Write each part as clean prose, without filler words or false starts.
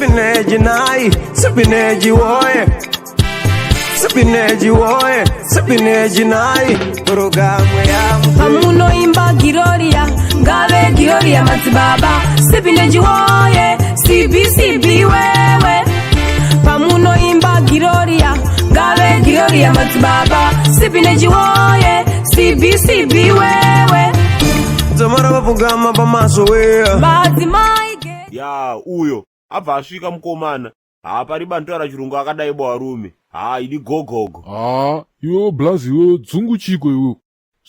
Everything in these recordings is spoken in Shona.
spinach nai, spinach woye. Spinach woye, spinach nai, programu ya Pamuno imba Giroria, ngave Giroria matibaba. Spinach woye, CB wewe. Pamuno imba Giroria, ngave Giroria matibaba. Spinach woye, CB wewe. Zamara vapugama pamaso wea. Bati maige. Ya, uyo. Abva asvika mukomana. Pari bantu raChirungu akadai bwarume. Idi gogogo. Iwo blazi iwo dzungu chiko iwo.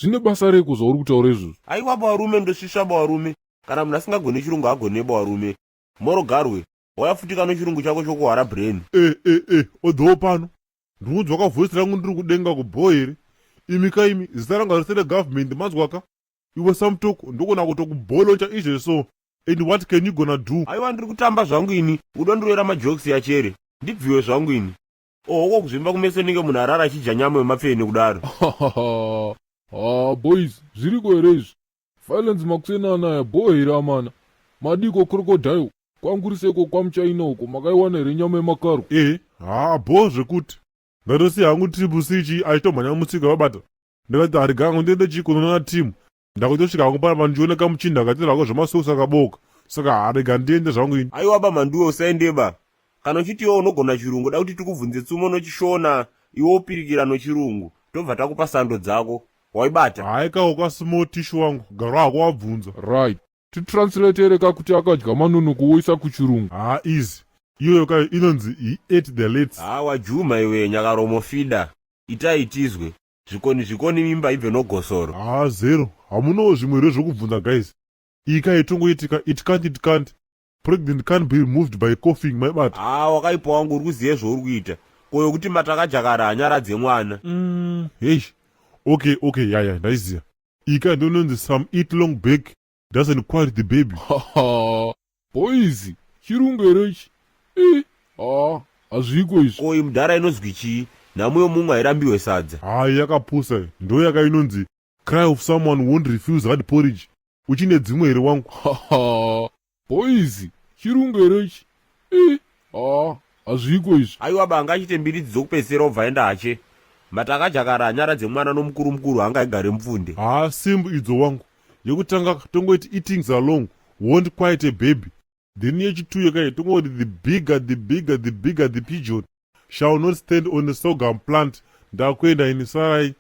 Zvine basa reko zvauri kutaura izvozvo. Aiwa bwarume ndosvisva bwarume. Kana munhu asingagone chirungu agone bwarume. Morogarwe, wayafutika nechirungu chako chokuhwara brain. Odho pano. Ndinonzwa kavhoisi rangu ndiri kudenga kubhoyi here. Imi kaimi, zita ranga risere government mazwaka. Iwe samtoko, ndokona kutokubholoncha izve so. And what can you gonna do? Aiwa ndiri kutamba zvangu ini. Udondirera majokes yachere. Ndibviwe zvangu ini. Oko kuzvimba kumeso ninge munhu arara achidya nyama yemapfene kudaro. Boys, zviriko here izvi. Violence makusenana ya boy here amana. Madiko crocodile. Kwanguriseko kwamuchaina uko makaiwana here nyama yemakaro. Bo zvekuti. Ndatosiya hangu triple C ichi aitomhanya musika wabata. Ndakati harigangu ndiende chikonona timu. Ndakutosvika hangu pana pandione kamuchinda akatirako zvamasosa akaboka. Saka harega ndiende zvangu ini. Aiwa ba manduwe usaendeba. Kana uchitiwo unogona chirungu da kuti tikubvunze Tsumo nochishona iwo upirikira nochirungu. Tobva takupa sando dzako. Waibata? Haikawo kwasimo tishu wangu. Garo hako wabvunza. Right. Titranslatere kakuti akadya manono kuoisa kuchirungu. Easy. Iyoyo kai inonzi he ate the lates. Wajuma iwe nyakaromo fida. Itai tizwe. Zvikoni mimba ibve nogosoro. Zero. Hamunowo zvimwe rezvokubvunza guys. Ika itongoitika it can't. Pregnant can't be removed by coughing my bad. Wakaipa wangu uri kuziye zvouri kuita. Koyo kuti matakajakara anyaradze mwana. Okay, yeah, ndaiziya. Ika ndononzi some eat long back doesn't quite the baby. Boys, chirungu here ichi. Hazviko izvi. Koyi mudhara inozwi chii? Nhamu yomumwe hairambiwe sadza. Yakapusa. Ndo yakainonzi cry of someone won't refuse hard porridge. Uchine dzimwe here wangu. Boys, chirungu here ichi. Hazviko izvi. Aiwa banga achite mbiridzi dzokupedzisira obva enda hache. Matakajakara anyaradze mwana nomukuru haangaigare mupfunde. Simbu idzo wangu. Yekutanga tongoiti eatings along won't quite a baby. Then yechituyo kai tongoti the bigger the pigeon shall not stand on the sorghum plant. Ndakwenda ini sarai